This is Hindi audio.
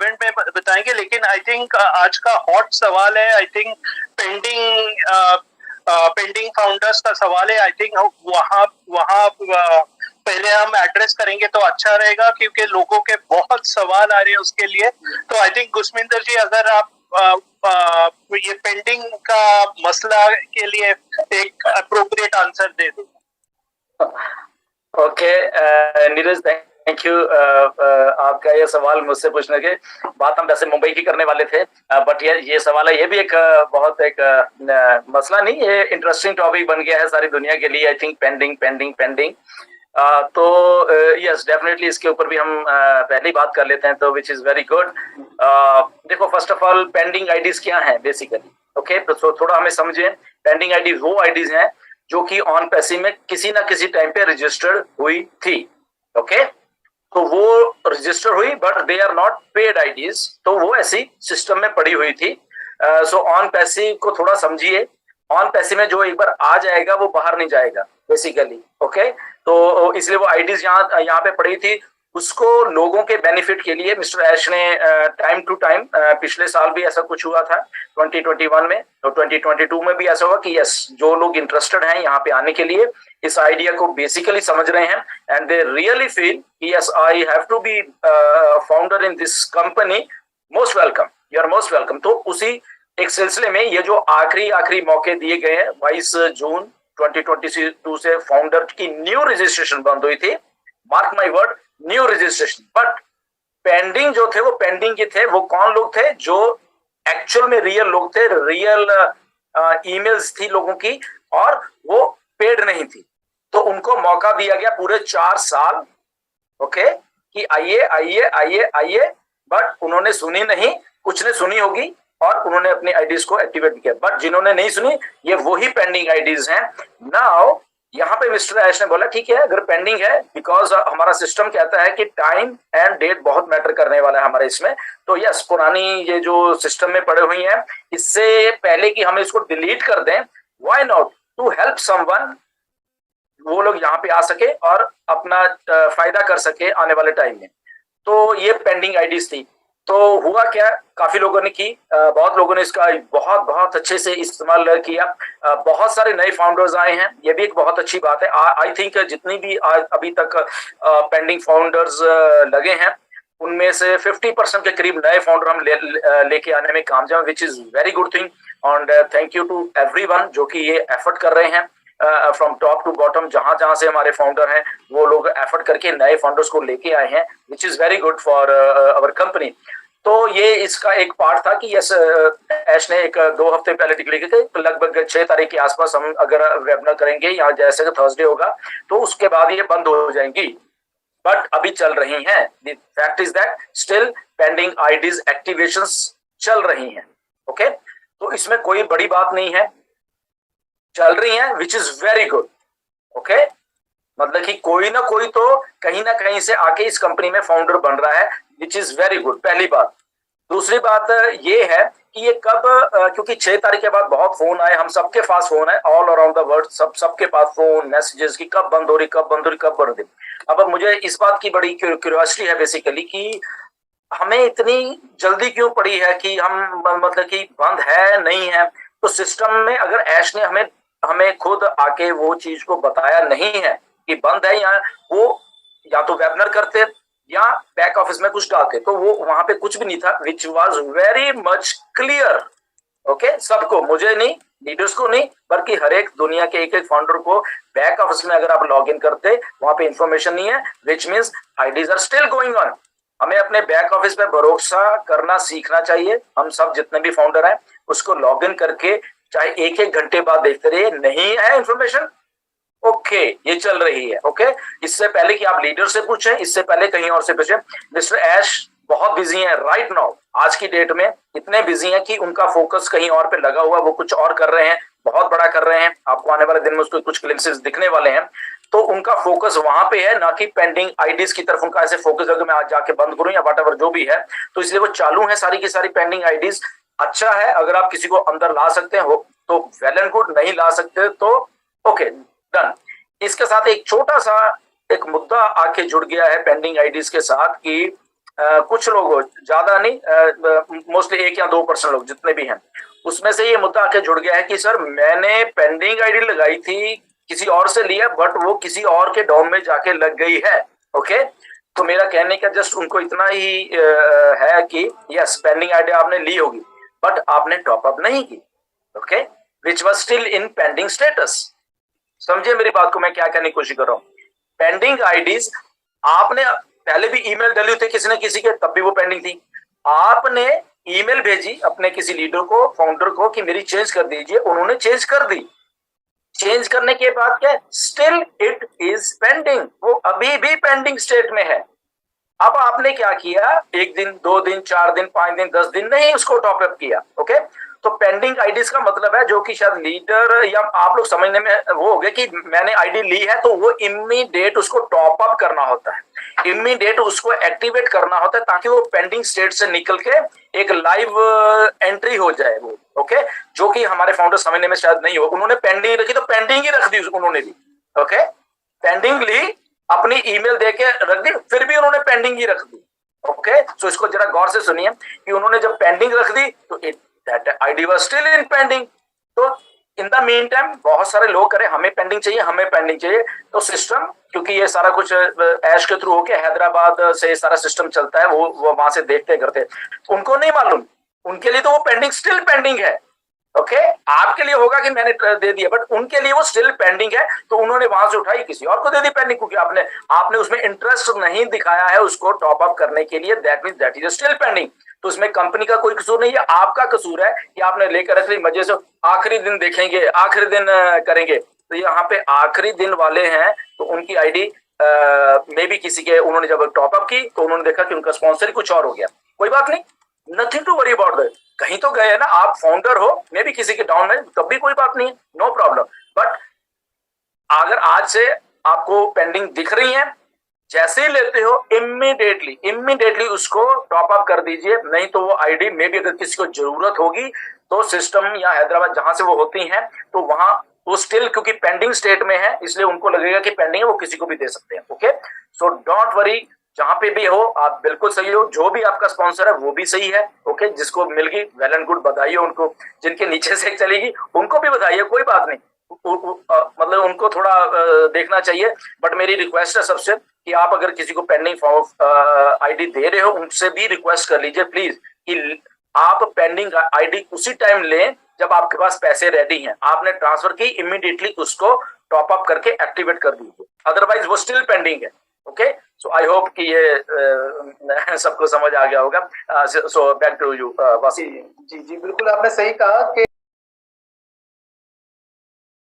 इवेंट में बताएंगे, लेकिन आई थिंक आज का हॉट सवाल है, आई थिंक पेंडिंग फाउंडर्स का सवाल है। आई थिंक वहाँ वहाँ पहले हम एड्रेस करेंगे तो अच्छा रहेगा, क्योंकि लोगों के बहुत सवाल आ रहे हैं उसके लिए। तो आई थिंक गुरमिंदर जी, अगर आप ये पेंडिंग का मसला के लिए एक अप्रोप्रिएट आंसर दे दो। ओके नीरज, थैंक यू आपका ये सवाल मुझसे पूछने के। बात हम वैसे मुंबई की करने वाले थे, बट ये सवाल है, ये भी एक बहुत एक मसला नहीं, ये इंटरेस्टिंग टॉपिक बन गया है सारी दुनिया के लिए। आई थिंक पेंडिंग तो यस डेफिनेटली इसके ऊपर भी हम पहले बात कर लेते हैं, तो विच इज वेरी गुड। देखो, first of all pending IDs क्या हैं बेसिकली, ओके। तो थोड़ा हमें समझें, पेंडिंग आईडी वो आईडीज हैं जो कि ऑन पैसी में किसी ना किसी टाइम पे रजिस्टर्ड हुई थी, ओके। तो वो रजिस्टर हुई but they are not paid IDs, तो वो ऐसी सिस्टम में पड़ी हुई थी। सो ऑन पैसी को थोड़ा समझिए, ऑन पैसी में जो एक बार आ जाएगा वो बाहर नहीं जाएगा बेसिकली, ओके। तो इसलिए वो आईडीज यहाँ पे पड़ी थी, उसको लोगों के बेनिफिट के लिए मिस्टर ऐश ने टाइम टू टाइम, पिछले साल भी ऐसा कुछ हुआ था 2021 में, तो 2022 में भी ऐसा हुआ कि यस, जो लोग इंटरेस्टेड हैं यहाँ पे आने के लिए, इस आइडिया को बेसिकली समझ रहे हैं and they really feel yes I have to be founder in this company, most welcome, you are most welcome. तो उसी एक सिलसिले में ये जो आखिरी मौके दिए गए हैं, 22 जून 2022 से फाउंडर की न्यू रजिस्ट्रेशन बंद हुई थी, mark my word, new registration. But pending जो थे वो पेंडिंग के थे, वो कौन लोग थे? जो एक्चुअल में रियल लोग थे, रियल ईमेल्स थी लोगों की, और वो पेड नहीं थी। तो उनको मौका दिया गया पूरे 4 साल, ओके, कि आइए, बट उन्होंने सुनी नहीं। कुछ ने सुनी होगी और उन्होंने अपनी आईडीज को एक्टिवेट किया, बट जिन्होंने नहीं सुनी, ये वही पेंडिंग आईडीज हैं। नाउ यहाँ पे मिस्टर ऐश ने बोला ठीक है, अगर पेंडिंग है, बिकॉज हमारा सिस्टम कहता है कि टाइम एंड डेट बहुत मैटर करने वाला है हमारे इसमें, तो यस, पुरानी ये जो सिस्टम में पड़े हुई हैं, इससे पहले कि हम इसको डिलीट कर दें, why not to help someone, वो लोग यहाँ पे आ सके और अपना फायदा कर सके आने वाले टाइम में। तो ये पेंडिंग आईडीज थी। तो हुआ क्या, काफी लोगों ने की, बहुत लोगों ने इसका बहुत अच्छे से इस्तेमाल किया, बहुत सारे नए फाउंडर्स आए हैं, ये भी एक बहुत अच्छी बात है। आई थिंक जितनी भी अभी तक पेंडिंग फाउंडर्स लगे हैं, उनमें से 50% के करीब नए फाउंडर हम लेके आने में कामयाब, which is very good thing. And thank you to everyone जो कि ये एफर्ट कर रहे हैं, फ्रॉम टॉप टू बॉटम, जहां से हमारे फाउंडर हैं वो लोग एफर्ट करके नए फाउंडर्स को लेके आए हैं, विच is very good for our company. तो ये इसका एक पार्ट था कि यस, ऐश ने एक 2 हफ्ते पहले डिक्लेयर किया कि लगभग 6 तारीख के आसपास हम अगर वेबिनार करेंगे, या जैसे कि थर्सडे होगा, तो उसके बाद ये बंद हो जाएंगी, बट अभी चल रही हैं। The fact is that still pending IDs activations चल रही हैं, ओके। तो इसमें कोई बड़ी बात नहीं है, चल रही हैं, विच इज वेरी गुड, ओके। मतलब कि कोई ना कोई तो कहीं ना कहीं से आके इस कंपनी में फाउंडर बन रहा है, विच इज वेरी गुड, पहली बात। दूसरी बात ये है कि ये कब, क्योंकि 6 तारीख के बाद बहुत फोन आए, हम सबके पास फोन है, ऑल अराउंड द वर्ल्ड, सबके पास फोन मैसेजेस की कब बंद हो रही। अब मुझे इस बात की बड़ी क्यूरियोसिटी है बेसिकली कि हमें इतनी जल्दी क्यों पड़ी है कि हम, मतलब कि बंद है नहीं है। तो सिस्टम में अगर ऐश ने हमें खुद आके वो चीज को बताया नहीं है कि बंद है, या तो वेबिनार करते या बैक ऑफिस में कुछ डालते, तो वो वहां पे कुछ भी नहीं था, which was very much clear, okay. सबको, मुझे नहीं, लीडर्स को नहीं, बल्कि हर एक दुनिया के एक फाउंडर को बैक ऑफिस में अगर आप लॉग इन करते, वहां पे इंफॉर्मेशन नहीं है, which means IDs are still going on. हमें अपने बैक ऑफिस पे भरोसा करना सीखना चाहिए। हम सब जितने भी फाउंडर हैं उसको लॉग इन करके चाहे 1-1 घंटे बाद देखते रहिए, नहीं है इंफॉर्मेशन, ओके, ये चल रही है, ओके। इससे पहले कि आप लीडर से पूछें, इससे पहले कहीं और से पूछें। मिस्टर ऐश बहुत बिजी हैं राइट नाउ, आज की डेट में इतने बिजी हैं कि उनका फोकस कहीं और पे लगा हुआ, वो कुछ और कर रहे हैं, बहुत बड़ा कर रहे हैं। आपको आने वाले दिन में उसको कुछ ग्लिम्पसेस दिखने वाले हैं। तो उनका फोकस वहां पे है, ना कि पेंडिंग आईडीज की तरफ उनका ऐसे फोकस है कि मैं आज जाके बंद करूं या व्हाटएवर जो भी है। तो इसलिए वो चालू है सारी की सारी पेंडिंग आईडीज। अच्छा है अगर आप किसी को अंदर ला सकते हो तो वेल एंड गुड, नहीं ला सकते तो ओके, डन। इसके साथ एक छोटा सा एक मुद्दा आके जुड़ गया है पेंडिंग आईडीज के साथ कि कुछ लोग हो, ज्यादा नहीं, मोस्टली 1 या 2% लोग जितने भी हैं, उसमें से ये मुद्दा आके जुड़ गया है कि सर मैंने पेंडिंग आईडी लगाई थी, किसी और से लिया, बट वो किसी और के डॉम में जाके लग गई है। ओके, तो मेरा कहने का जस्ट उनको इतना ही है कि यस, पेंडिंग आईडी आपने ली होगी बट आपने टॉपअप नहीं की। Okay, which was still in pending status. समझिए मेरी बात को, मैं क्या करने की कोशिश कर रहा हूं। पेंडिंग आईडीज आपने पहले भी ईमेल डाली थी किसी न किसी के, तब भी वो पेंडिंग थी। आपने ईमेल भेजी अपने किसी लीडर को, फाउंडर को, कि मेरी चेंज कर दीजिए, उन्होंने चेंज कर दी। चेंज करने के बाद क्या, स्टिल इट इज पेंडिंग, वो अभी भी पेंडिंग स्टेट में है। अब आपने क्या किया, 1 दिन 2 दिन 4 दिन 5 दिन 10 दिन नहीं उसको टॉपअप किया। ओके, तो पेंडिंग आईडीज का मतलब है, जो कि शायद लीडर या आप लोग समझने में वो हो गए कि मैंने आईडी ली है तो वो इमीडिएट उसको टॉप अप करना होता है, इमीडिएट उसको एक्टिवेट करना होता है, ताकि वो पेंडिंग स्टेट से निकल के एक लाइव एंट्री हो जाए वो। ओके, जो कि हमारे फाउंडर समझने में शायद नहीं हो, उन्होंने पेंडिंग रखी तो पेंडिंग ही रख दी उन्होंने भी। ओके, पेंडिंग ली, अपनी ईमेल देके रख दी, फिर भी उन्होंने पेंडिंग ही रख दी। ओके, सो इसको जरा गौर से सुनिए कि उन्होंने जब पेंडिंग रख दी तो that ID was still in pending. तो इन द मीन टाइम बहुत सारे लोग करें हमें पेंडिंग चाहिए, हमें पेंडिंग चाहिए, तो सिस्टम, क्योंकि ये सारा कुछ ऐश के थ्रू होके हैदराबाद से सारा सिस्टम चलता है, वो वहां से देखते करते, उनको नहीं मालूम, उनके लिए तो वो पेंडिंग स्टिल पेंडिंग है। ओके, आपके लिए होगा कि मैंने दे दिया, बट उनके लिए वो स्टिल पेंडिंग है, तो उन्होंने वहां से उठाई किसी और को दे दी पेंडिंग, क्योंकि आपने उसमें इंटरेस्ट नहीं दिखाया है उसको टॉप अप करने के लिए, that means that is still pending. तो उसमें कंपनी का कोई कसूर नहीं है, आपका कसूर है कि आपने लेकर रख ली, मजे से आखिरी दिन देखेंगे, आखिरी दिन करेंगे। तो यहाँ पे आखिरी दिन वाले हैं, तो उनकी आईडी में भी किसी के, उन्होंने जब टॉप अप की तो उन्होंने देखा कि उनका स्पॉन्सर ही कुछ और हो गया। कोई बात नहीं, nothing to worry about that, कहीं तो गए ना, आप फाउंडर हो, मे भी किसी के डाउन में, तब भी कोई बात नहीं है, नो प्रॉब्लम। बट अगर आज से आपको पेंडिंग दिख रही है, जैसे ही लेते हो इमीडिएटली उसको टॉप अप कर दीजिए, नहीं तो वो आईडी में भी अगर किसी को जरूरत होगी तो सिस्टम या हैदराबाद जहां से वो होती हैं, तो वहां वो स्टिल, क्योंकि पेंडिंग स्टेट में है, इसलिए उनको लगेगा कि पेंडिंग है, वो किसी को भी दे सकते हैं। ओके, सो डोंट वरी, जहां पे भी हो आप बिल्कुल सही हो, जो भी आपका स्पॉन्सर है वो भी सही है। ओके, जिसको मिल गई वेल एंड गुड, बधाई हो उनको, जिनके नीचे से चलेगी उनको भी बधाई, कोई बात नहीं, मतलब उनको थोड़ा देखना चाहिए। बट मेरी रिक्वेस्ट है सबसे कि आप अगर किसी को पेंडिंग आईडी दे रहे हो, उनसे भी रिक्वेस्ट कर लीजिए प्लीज कि आप पेंडिंग आईडी उसी टाइम लें जब आपके पास पैसे रेडी हैं, आपने ट्रांसफर की, इमीडिएटली उसको टॉप अप करके एक्टिवेट कर दीजिए, अदरवाइज वो स्टिल पेंडिंग है। ओके, सो आई होप कि ये सबको समझ आ गया होगा। सो बैक टू यू वासी। जी जी, बिल्कुल आपने सही कहा कि